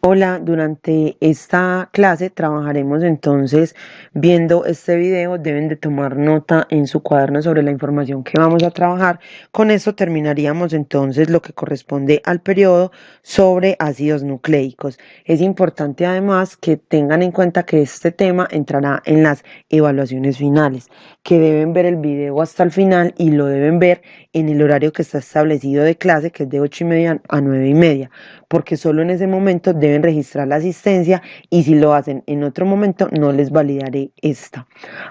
Hola, durante esta clase trabajaremos entonces viendo este video, deben de tomar nota en su cuaderno sobre la información que vamos a trabajar. Con eso terminaríamos entonces lo que corresponde al periodo sobre ácidos nucleicos. Es importante además que tengan en cuenta que este tema entrará en las evaluaciones finales, que deben ver el video hasta el final y lo deben ver en el horario que está establecido de clase, que es de 8:30 a 9:30, porque solo en ese momento deben registrar la asistencia y si lo hacen en otro momento no les validaré esta.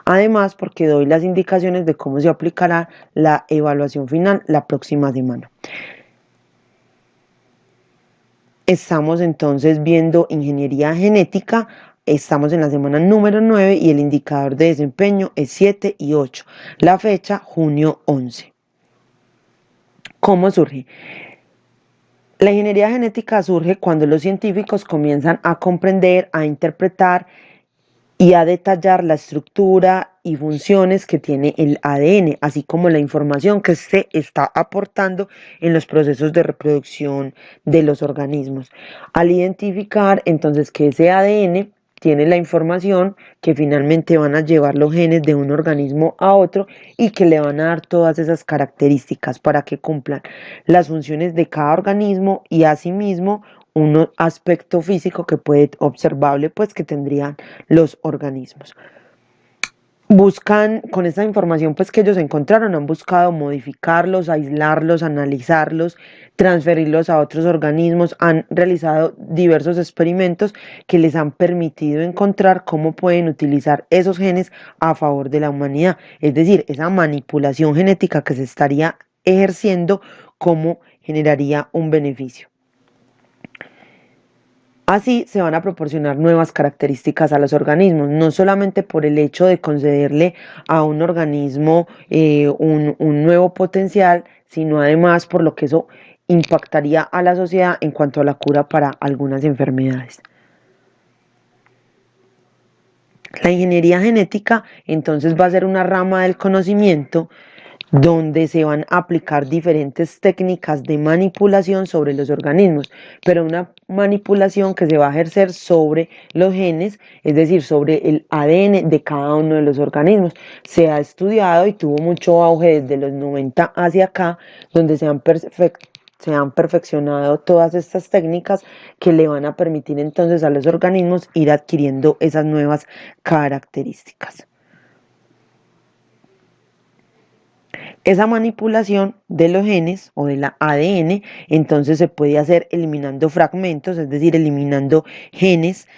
Además, porque doy las indicaciones de cómo se aplicará la evaluación final la próxima semana. Estamos entonces viendo ingeniería genética. Estamos en la semana número 9 y el indicador de desempeño es 7 y 8. La fecha, junio 11. ¿Cómo surge? La ingeniería genética surge cuando los científicos comienzan a comprender, a interpretar y a detallar la estructura y funciones que tiene el ADN, así como la información que se está aportando en los procesos de reproducción de los organismos. Al identificar entonces que ese ADN tiene la información que finalmente van a llevar los genes de un organismo a otro y que le van a dar todas esas características para que cumplan las funciones de cada organismo y asimismo un aspecto físico que puede observable pues que tendrían los organismos. Buscan con esta información pues que ellos encontraron, han buscado modificarlos, aislarlos, analizarlos, transferirlos a otros organismos, han realizado diversos experimentos que les han permitido encontrar cómo pueden utilizar esos genes a favor de la humanidad, es decir, esa manipulación genética que se estaría ejerciendo, cómo generaría un beneficio. Así se van a proporcionar nuevas características a los organismos, no solamente por el hecho de concederle a un organismo un nuevo potencial, sino además por lo que eso impactaría a la sociedad en cuanto a la cura para algunas enfermedades. La ingeniería genética entonces va a ser una rama del conocimiento donde se van a aplicar diferentes técnicas de manipulación sobre los organismos, pero una manipulación que se va a ejercer sobre los genes, es decir, sobre el ADN de cada uno de los organismos. Se ha estudiado y tuvo mucho auge desde los 90 hacia acá, donde se han perfeccionado todas estas técnicas que le van a permitir entonces a los organismos ir adquiriendo esas nuevas características. Esa manipulación de los genes o de la ADN entonces se puede hacer eliminando fragmentos, es decir, eliminando genes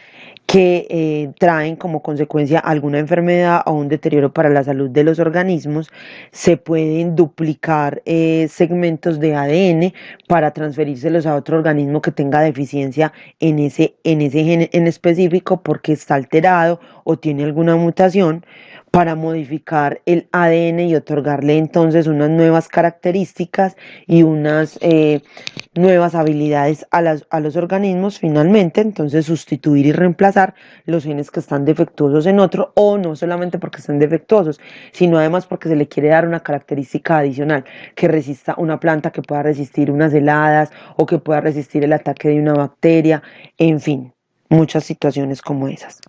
que traen como consecuencia alguna enfermedad o un deterioro para la salud de los organismos. Se pueden duplicar segmentos de ADN para transferírselos a otro organismo que tenga deficiencia en ese gen en específico porque está alterado o tiene alguna mutación, para modificar el ADN y otorgarle entonces unas nuevas características y unas nuevas habilidades a los organismos finalmente, entonces sustituir y reemplazar los genes que están defectuosos en otro, o no solamente porque estén defectuosos, sino además porque se le quiere dar una característica adicional, que resista una planta, que pueda resistir unas heladas o que pueda resistir el ataque de una bacteria, en fin, muchas situaciones como esas.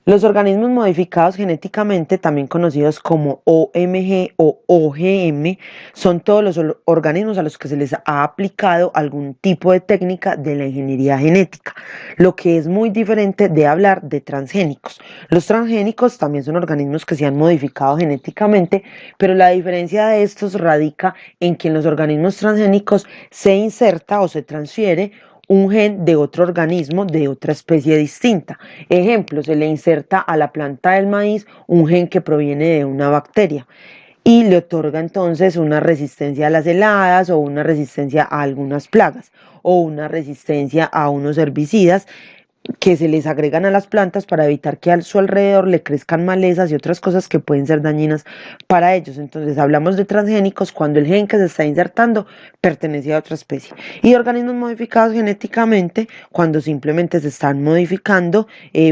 Los organismos modificados genéticamente, también conocidos como OMG o OGM, son todos los organismos a los que se les ha aplicado algún tipo de técnica de la ingeniería genética, lo que es muy diferente de hablar de transgénicos. Los transgénicos también son organismos que se han modificado genéticamente, pero la diferencia de estos radica en que en los organismos transgénicos se inserta o se transfiere un gen de otro organismo, de otra especie distinta. Ejemplo, se le inserta a la planta del maíz un gen que proviene de una bacteria y le otorga entonces una resistencia a las heladas o una resistencia a algunas plagas o una resistencia a unos herbicidas que se les agregan a las plantas para evitar que a su alrededor le crezcan malezas y otras cosas que pueden ser dañinas para ellos. Entonces hablamos de transgénicos cuando el gen que se está insertando pertenece a otra especie, y organismos modificados genéticamente cuando simplemente se están modificando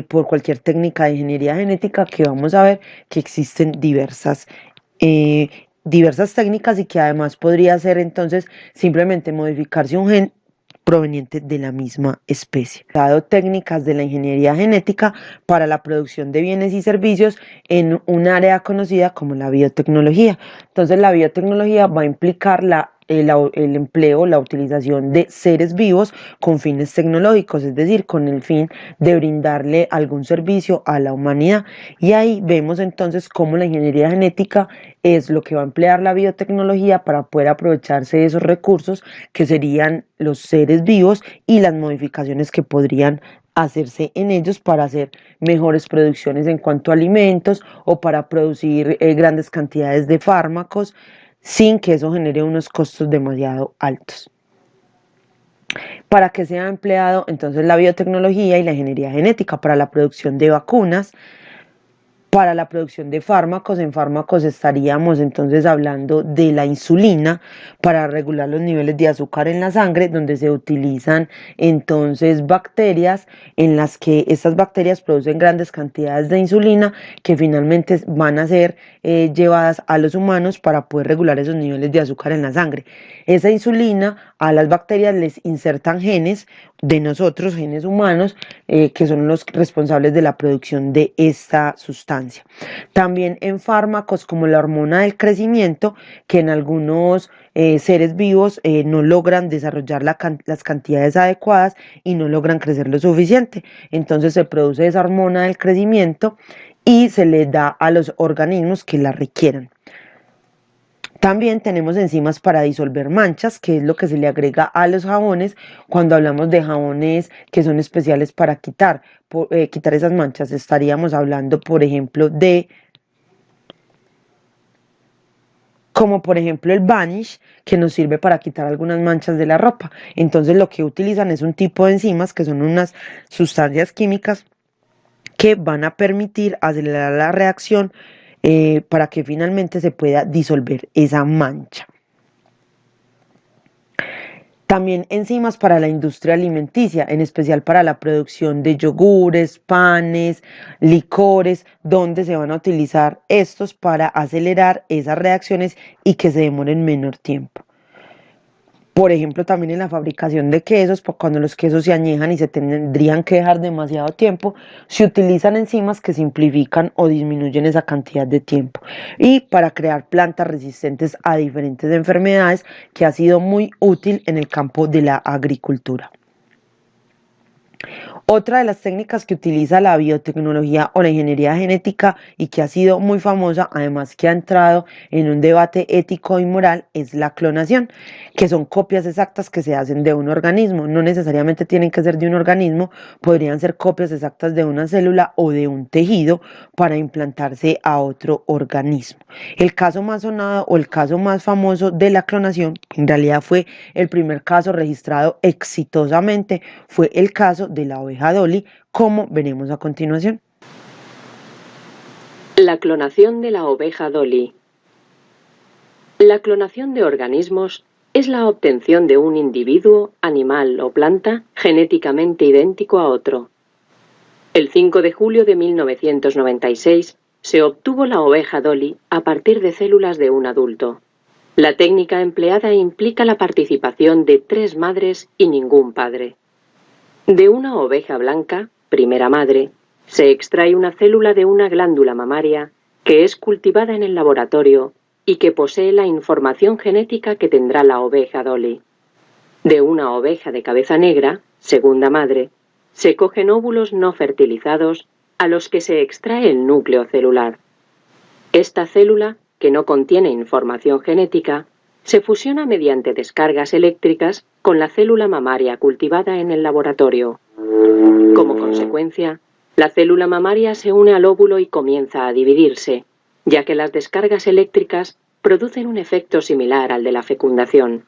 por cualquier técnica de ingeniería genética, que vamos a ver que existen diversas técnicas y que además podría ser entonces simplemente modificarse un gen proveniente de la misma especie. Dado técnicas de la ingeniería genética para la producción de bienes y servicios en un área conocida como la biotecnología. Entonces la biotecnología va a implicar el empleo, la utilización de seres vivos con fines tecnológicos, es decir, con el fin de brindarle algún servicio a la humanidad. Y ahí vemos entonces cómo la ingeniería genética es lo que va a emplear la biotecnología para poder aprovecharse de esos recursos que serían los seres vivos y las modificaciones que podrían hacerse en ellos para hacer mejores producciones en cuanto a alimentos o para producir grandes cantidades de fármacos sin que eso genere unos costos demasiado altos. Para que sea empleado entonces la biotecnología y la ingeniería genética para la producción de vacunas, para la producción de fármacos. En fármacos estaríamos entonces hablando de la insulina para regular los niveles de azúcar en la sangre, donde se utilizan entonces bacterias en las que estas bacterias producen grandes cantidades de insulina que finalmente van a ser llevadas a los humanos para poder regular esos niveles de azúcar en la sangre. Esa insulina a las bacterias les insertan genes de nosotros, genes humanos, que son los responsables de la producción de esta sustancia. También en fármacos como la hormona del crecimiento, que en algunos seres vivos no logran desarrollar las cantidades adecuadas y no logran crecer lo suficiente. Entonces se produce esa hormona del crecimiento y se le da a los organismos que la requieran. También tenemos enzimas para disolver manchas, que es lo que se le agrega a los jabones cuando hablamos de jabones que son especiales para quitar esas manchas. Estaríamos hablando, por ejemplo, como por ejemplo el Vanish, que nos sirve para quitar algunas manchas de la ropa. Entonces lo que utilizan es un tipo de enzimas que son unas sustancias químicas que van a permitir acelerar la reacción para que finalmente se pueda disolver esa mancha. También enzimas para la industria alimenticia, en especial para la producción de yogures, panes, licores, donde se van a utilizar estos para acelerar esas reacciones y que se demoren menor tiempo. Por ejemplo, también en la fabricación de quesos, cuando los quesos se añejan y se tendrían que dejar demasiado tiempo, se utilizan enzimas que simplifican o disminuyen esa cantidad de tiempo. Y para crear plantas resistentes a diferentes enfermedades, que ha sido muy útil en el campo de la agricultura. Otra de las técnicas que utiliza la biotecnología o la ingeniería genética y que ha sido muy famosa, además que ha entrado en un debate ético y moral, es la clonación, que son copias exactas que se hacen de un organismo. No necesariamente tienen que ser de un organismo, podrían ser copias exactas de una célula o de un tejido para implantarse a otro organismo. El caso más sonado o el caso más famoso de la clonación, en realidad fue el primer caso registrado exitosamente, fue el caso de la oveja Dolly, como veremos a continuación. La clonación de la oveja Dolly. La clonación de organismos es la obtención de un individuo, animal o planta genéticamente idéntico a otro. El 5 de julio de 1996 se obtuvo la oveja Dolly a partir de células de un adulto. La técnica empleada implica la participación de 3 madres y ningún padre. De una oveja blanca, primera madre, se extrae una célula de una glándula mamaria que es cultivada en el laboratorio y que posee la información genética que tendrá la oveja Dolly. De una oveja de cabeza negra, segunda madre, se cogen óvulos no fertilizados a los que se extrae el núcleo celular. Esta célula, que no contiene información genética, se fusiona mediante descargas eléctricas con la célula mamaria cultivada en el laboratorio. Como consecuencia, la célula mamaria se une al óvulo y comienza a dividirse, ya que las descargas eléctricas producen un efecto similar al de la fecundación.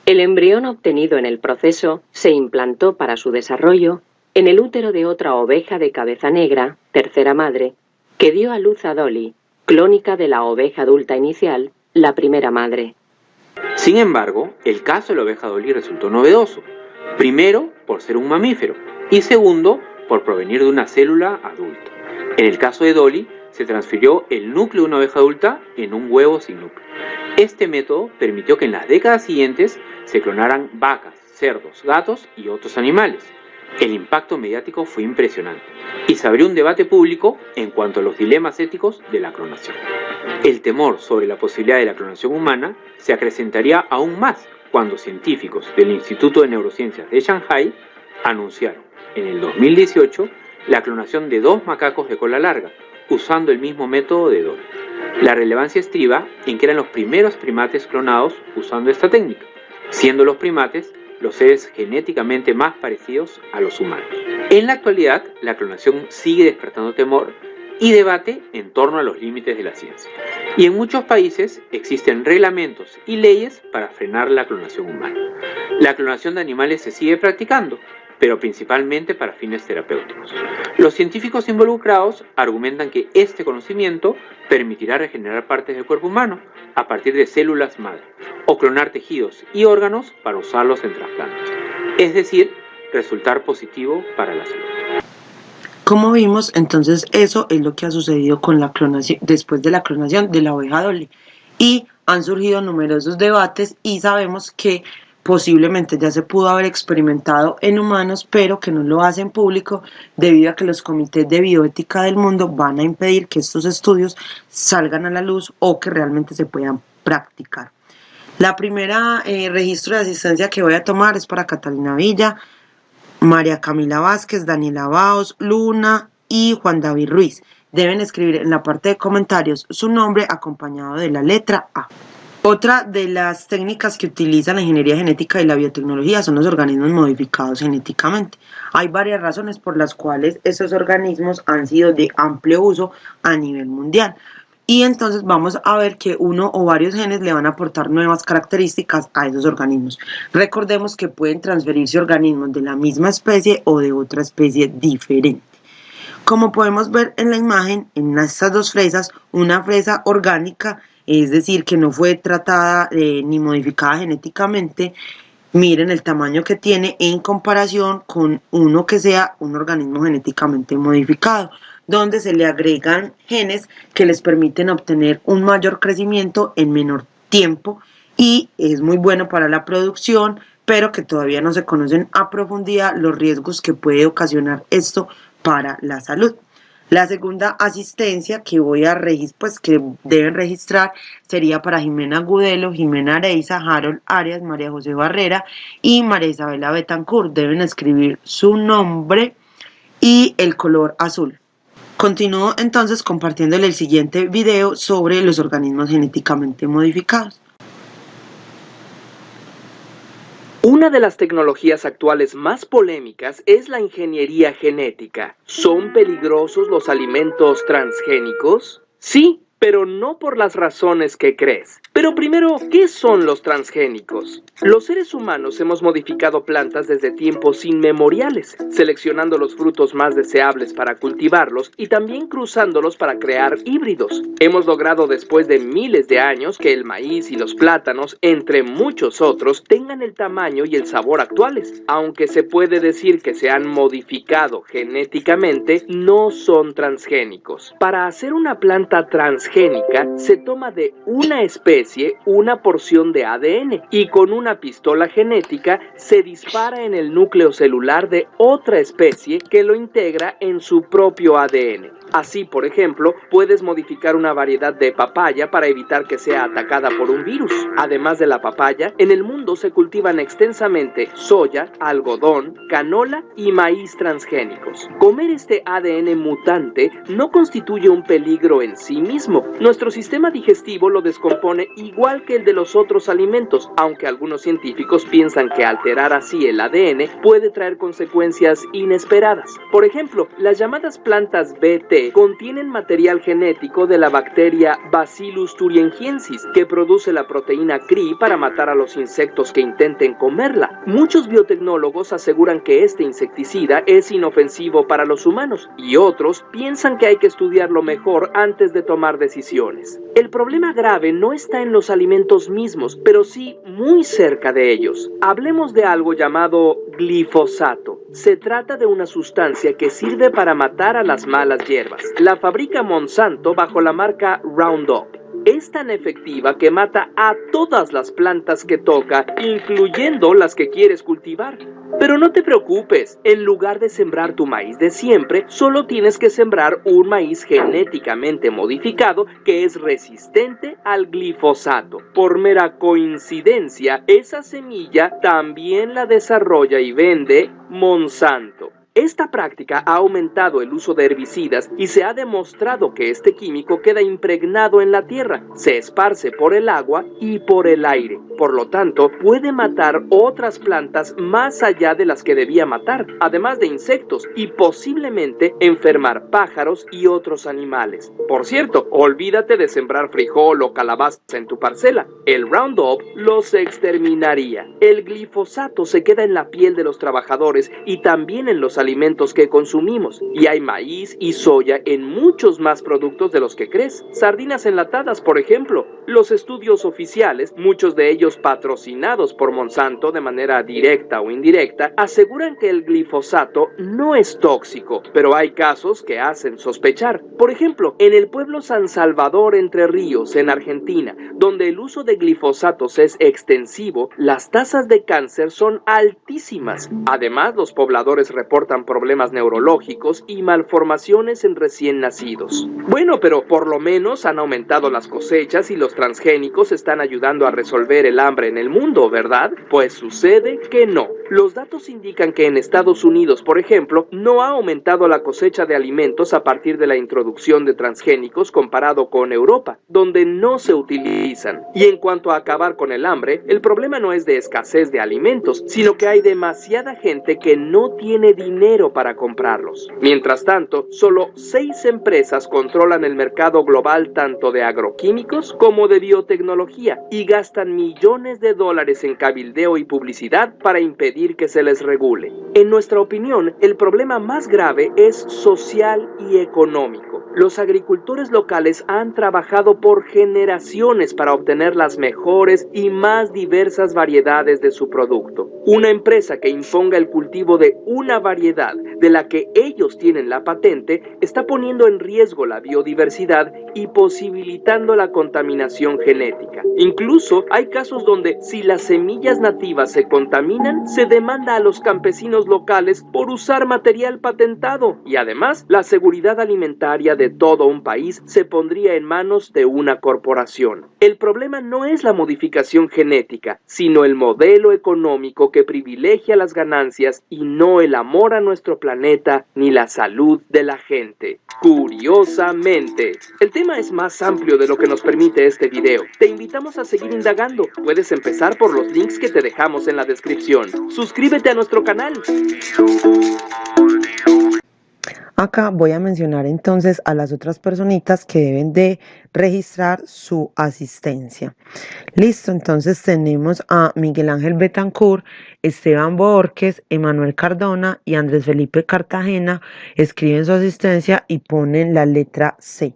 El embrión obtenido en el proceso se implantó para su desarrollo en el útero de otra oveja de cabeza negra, tercera madre, que dio a luz a Dolly, clónica de la oveja adulta inicial, la primera madre. Sin embargo, el caso de la oveja Dolly resultó novedoso. Primero, por ser un mamífero, y segundo, por provenir de una célula adulta. En el caso de Dolly, se transfirió el núcleo de una oveja adulta en un huevo sin núcleo. Este método permitió que en las décadas siguientes se clonaran vacas, cerdos, gatos y otros animales. El impacto mediático fue impresionante y se abrió un debate público en cuanto a los dilemas éticos de la clonación. El temor sobre la posibilidad de la clonación humana se acrecentaría aún más cuando científicos del Instituto de Neurociencias de Shanghái anunciaron en el 2018 la clonación de 2 macacos de cola larga, usando el mismo método de Dolly. La relevancia estriba en que eran los primeros primates clonados usando esta técnica, siendo los primates los seres genéticamente más parecidos a los humanos. En la actualidad, la clonación sigue despertando temor y debate en torno a los límites de la ciencia. Y en muchos países existen reglamentos y leyes para frenar la clonación humana. La clonación de animales se sigue practicando, pero principalmente para fines terapéuticos. Los científicos involucrados argumentan que este conocimiento permitirá regenerar partes del cuerpo humano a partir de células madre, o clonar tejidos y órganos para usarlos en trasplantes, es decir, resultar positivo para la salud. Como vimos, entonces eso es lo que ha sucedido con la clonación, después de la clonación de la oveja Dolly. Y han surgido numerosos debates y sabemos que posiblemente ya se pudo haber experimentado en humanos, pero que no lo hacen público debido a que los comités de bioética del mundo van a impedir que estos estudios salgan a la luz o que realmente se puedan practicar. La primera registro de asistencia que voy a tomar es para Catalina Villa, María Camila Vázquez, Daniela Baos, Luna y Juan David Ruiz. Deben escribir en la parte de comentarios su nombre acompañado de la letra A. Otra de las técnicas que utiliza la ingeniería genética y la biotecnología son los organismos modificados genéticamente. Hay varias razones por las cuales esos organismos han sido de amplio uso a nivel mundial. Y entonces vamos a ver que uno o varios genes le van a aportar nuevas características a esos organismos. Recordemos que pueden transferirse organismos de la misma especie o de otra especie diferente. Como podemos ver en la imagen, en estas 2 fresas, una fresa orgánica, es decir, que no fue tratada ni modificada genéticamente. Miren el tamaño que tiene en comparación con uno que sea un organismo genéticamente modificado, donde se le agregan genes que les permiten obtener un mayor crecimiento en menor tiempo y es muy bueno para la producción, pero que todavía no se conocen a profundidad los riesgos que puede ocasionar esto para la salud. La segunda asistencia que que deben registrar sería para Jimena Gudelo, Jimena Areiza, Harold Arias, María José Barrera y María Isabela Betancourt. Deben escribir su nombre y el color azul. Continúo entonces compartiéndole el siguiente video sobre los organismos genéticamente modificados. Una de las tecnologías actuales más polémicas es la ingeniería genética. ¿Son peligrosos los alimentos transgénicos? Sí, pero no por las razones que crees. Pero primero, ¿qué son los transgénicos? Los seres humanos hemos modificado plantas desde tiempos inmemoriales, seleccionando los frutos más deseables para cultivarlos y también cruzándolos para crear híbridos. Hemos logrado después de miles de años que el maíz y los plátanos, entre muchos otros, tengan el tamaño y el sabor actuales. Aunque se puede decir que se han modificado genéticamente, no son transgénicos. Para hacer una planta transgénica, se toma de una especie una porción de ADN y con una pistola genética se dispara en el núcleo celular de otra especie que lo integra en su propio ADN. Así, por ejemplo, puedes modificar una variedad de papaya para evitar que sea atacada por un virus. Además de la papaya, en el mundo se cultivan extensamente soya, algodón, canola y maíz transgénicos. Comer este ADN mutante no constituye un peligro en sí mismo. Nuestro sistema digestivo lo descompone igual que el de los otros alimentos, aunque algunos científicos piensan que alterar así el ADN puede traer consecuencias inesperadas. Por ejemplo, las llamadas plantas BT contienen material genético de la bacteria Bacillus thuringiensis, que produce la proteína CRI para matar a los insectos que intenten comerla. Muchos biotecnólogos aseguran que este insecticida es inofensivo para los humanos, y otros piensan que hay que estudiarlo mejor antes de tomar decisiones. El problema grave no está en los alimentos mismos, pero sí muy cerca de ellos. Hablemos de algo llamado glifosato. Se trata de una sustancia que sirve para matar a las malas hierbas. La fabrica Monsanto bajo la marca Roundup. Es tan efectiva que mata a todas las plantas que toca, incluyendo las que quieres cultivar. Pero no te preocupes, en lugar de sembrar tu maíz de siempre, solo tienes que sembrar un maíz genéticamente modificado que es resistente al glifosato. Por mera coincidencia, esa semilla también la desarrolla y vende Monsanto. Esta práctica ha aumentado el uso de herbicidas y se ha demostrado que este químico queda impregnado en la tierra, se esparce por el agua y por el aire. Por lo tanto, puede matar otras plantas más allá de las que debía matar, además de insectos y posiblemente enfermar pájaros y otros animales. Por cierto, olvídate de sembrar frijol o calabaza en tu parcela. El Roundup los exterminaría. El glifosato se queda en la piel de los trabajadores y también en los alimentos que consumimos, y hay maíz y soya en muchos más productos de los que crees. Sardinas enlatadas, por ejemplo. Los estudios oficiales, muchos de ellos patrocinados por Monsanto de manera directa o indirecta, aseguran que el glifosato no es tóxico, pero hay casos que hacen sospechar. Por ejemplo, en el pueblo San Salvador Entre Ríos, en Argentina, donde el uso de glifosatos es extensivo, las tasas de cáncer son altísimas. Además, los pobladores reportan problemas neurológicos y malformaciones en recién nacidos. Bueno, pero por lo menos han aumentado las cosechas y los transgénicos están ayudando a resolver el hambre en el mundo, ¿verdad? Pues sucede que no. Los datos indican que en Estados Unidos, por ejemplo, no ha aumentado la cosecha de alimentos a partir de la introducción de transgénicos comparado con Europa, donde no se utilizan. Y en cuanto a acabar con el hambre, el problema no es de escasez de alimentos, sino que hay demasiada gente que no tiene dinero para comprarlos. Mientras tanto, solo 6 empresas controlan el mercado global tanto de agroquímicos como de biotecnología y gastan millones de dólares en cabildeo y publicidad para impedir que se les regule. En nuestra opinión, el problema más grave es social y económico. Los agricultores locales han trabajado por generaciones para obtener las mejores y más diversas variedades de su producto. Una empresa que imponga el cultivo de una variedad de la que ellos tienen la patente está poniendo en riesgo la biodiversidad y posibilitando la contaminación genética. Incluso hay casos donde si las semillas nativas se contaminan, se demanda a los campesinos locales por usar material patentado y además la seguridad alimentaria de todo un país se pondría en manos de una corporación. El problema no es la modificación genética, sino el modelo económico que privilegia las ganancias y no el amor a nuestro planeta ni la salud de la gente. Curiosamente, el tema es más amplio de lo que nos permite este video. Te invitamos a seguir indagando. Puedes empezar por los links que te dejamos en la descripción. Suscríbete a nuestro canal. Acá voy a mencionar entonces a las otras personitas que deben de registrar su asistencia. Listo, entonces tenemos a Miguel Ángel Betancourt, Esteban Borges, Emanuel Cardona y Andrés Felipe Cartagena. Escriben su asistencia y ponen la letra C.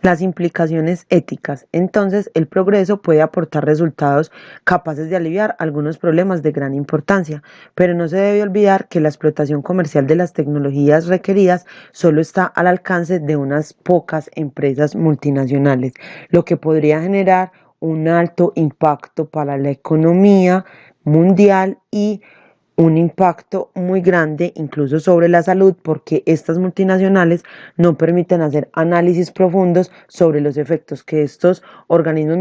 Las implicaciones éticas. Entonces, el progreso puede aportar resultados capaces de aliviar algunos problemas de gran importancia, pero no se debe olvidar que la explotación comercial de las tecnologías requeridas solo está al alcance de unas pocas empresas multinacionales, lo que podría generar un alto impacto para la economía mundial y un impacto muy grande incluso sobre la salud, porque estas multinacionales no permiten hacer análisis profundos sobre los efectos que estos organismos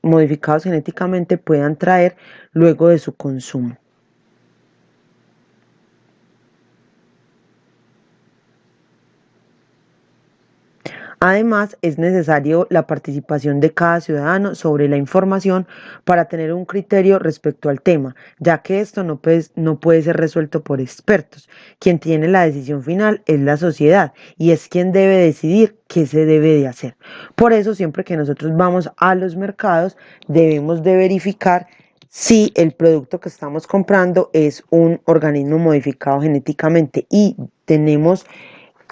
modificados genéticamente puedan traer luego de su consumo. Además, es necesario la participación de cada ciudadano sobre la información para tener un criterio respecto al tema, ya que esto no puede ser resuelto por expertos. Quien tiene la decisión final es la sociedad y es quien debe decidir qué se debe de hacer. Por eso, siempre que nosotros vamos a los mercados, debemos de verificar si el producto que estamos comprando es un organismo modificado genéticamente y tenemos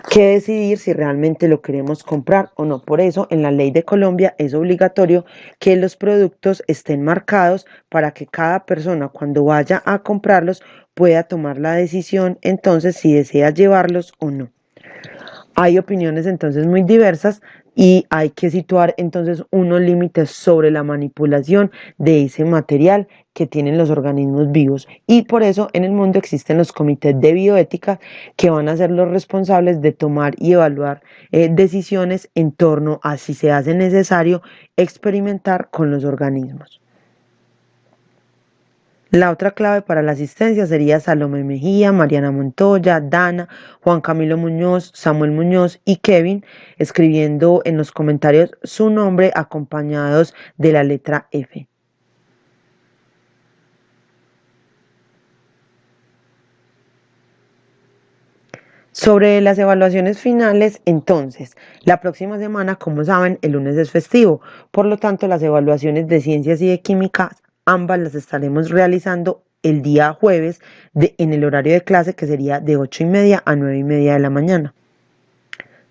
que decidir si realmente lo queremos comprar o no. Por eso, en la ley de Colombia es obligatorio que los productos estén marcados para que cada persona cuando vaya a comprarlos pueda tomar la decisión entonces si desea llevarlos o no. Hay opiniones entonces muy diversas y hay que situar entonces unos límites sobre la manipulación de ese material que tienen los organismos vivos. Y por eso en el mundo existen los comités de bioética que van a ser los responsables de tomar y evaluar decisiones en torno a si se hace necesario experimentar con los organismos. La otra clave para la asistencia sería Salomé Mejía, Mariana Montoya, Dana, Juan Camilo Muñoz, Samuel Muñoz y Kevin, escribiendo en los comentarios su nombre acompañados de la letra F. Sobre las evaluaciones finales, entonces, la próxima semana, como saben, el lunes es festivo, por lo tanto, las evaluaciones de ciencias y de química, ambas las estaremos realizando el día jueves en el horario de clase, que sería de 8:30 a 9:30 de la mañana.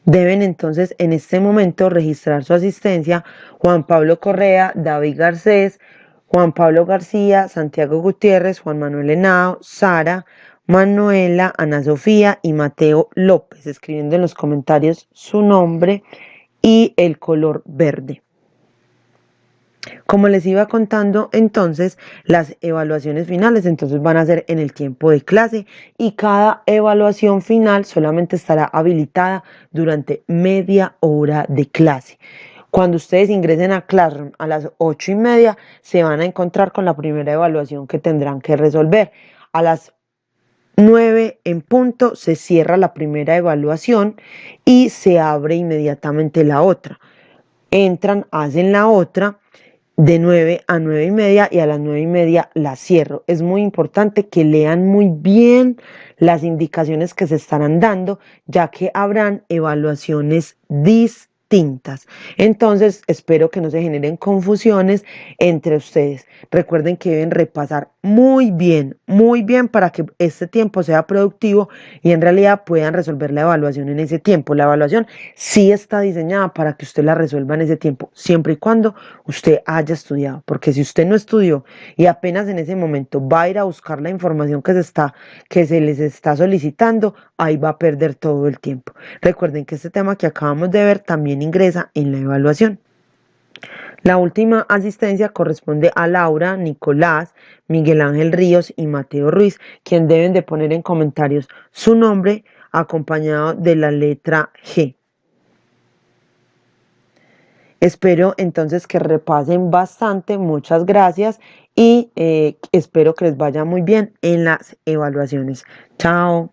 Deben entonces en este momento registrar su asistencia Juan Pablo Correa, David Garcés, Juan Pablo García, Santiago Gutiérrez, Juan Manuel Henao, Sara, Manuela, Ana Sofía y Mateo López, escribiendo en los comentarios su nombre y el color verde. Como les iba contando, entonces las evaluaciones finales entonces van a ser en el tiempo de clase y cada evaluación final solamente estará habilitada durante media hora de clase. Cuando ustedes ingresen a Classroom a las 8:30 se van a encontrar con la primera evaluación que tendrán que resolver. A las 9 en punto se cierra la primera evaluación y se abre inmediatamente la otra. Entran, hacen la otra de 9 a 9:30 y a las 9:30 la cierro. Es muy importante que lean muy bien las indicaciones que se estarán dando, ya que habrán evaluaciones distintas. Entonces, espero que no se generen confusiones entre ustedes. Recuerden que deben repasar muy bien para que este tiempo sea productivo y en realidad puedan resolver la evaluación en ese tiempo. La evaluación sí está diseñada para que usted la resuelva en ese tiempo, siempre y cuando usted haya estudiado, porque si usted no estudió y apenas en ese momento va a ir a buscar la información que se les está solicitando, ahí va a perder todo el tiempo. Recuerden que este tema que acabamos de ver también ingresa en la evaluación. La última asistencia corresponde a Laura, Nicolás, Miguel Ángel Ríos y Mateo Ruiz, quien deben de poner en comentarios su nombre acompañado de la letra G. Espero entonces que repasen bastante, muchas gracias y espero que les vaya muy bien en las evaluaciones. Chao.